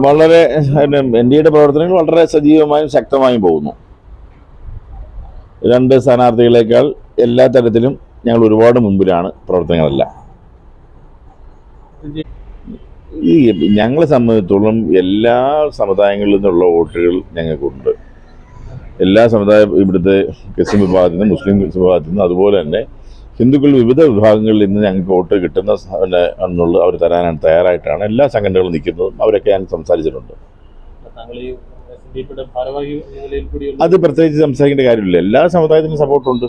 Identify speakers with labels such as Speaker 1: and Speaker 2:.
Speaker 1: വളരെ എൻഡിഎയുടെ പ്രവർത്തനങ്ങൾ വളരെ സജീവമായും ശക്തമായും പോകുന്നു. രണ്ട് സ്ഥാനാർത്ഥികളേക്കാൾ എല്ലാ തരത്തിലും ഞങ്ങൾ ഒരുപാട് മുൻപിലാണ് പ്രവർത്തനങ്ങളെല്ലാം. ഈ ഞങ്ങളെ സംബന്ധിച്ചിടത്തോളം എല്ലാ സമുദായങ്ങളിൽ നിന്നുള്ള വോട്ടുകൾ ഞങ്ങൾക്കുണ്ട്. എല്ലാ ഇവിടുത്തെ ക്രിസ്ത്യൻ വിഭാഗത്തിൽ നിന്ന്, മുസ്ലിം വിഭാഗത്തിൽ നിന്ന്, അതുപോലെ തന്നെ ഹിന്ദുക്കൾ വിവിധ വിഭാഗങ്ങളിൽ നിന്ന് ഞങ്ങൾക്ക് വോട്ട് കിട്ടുന്ന എന്നുള്ളത് അവർ തരാനാണ് തയ്യാറായിട്ടാണ് എല്ലാ സംഘടനകളും നിൽക്കുന്നതും. അവരൊക്കെ ഞാൻ സംസാരിച്ചിട്ടുണ്ട്. അത് പ്രത്യേകിച്ച് സംസാരിക്കേണ്ട കാര്യമില്ല. എല്ലാ സമുദായത്തിനും സപ്പോർട്ടുണ്ട്.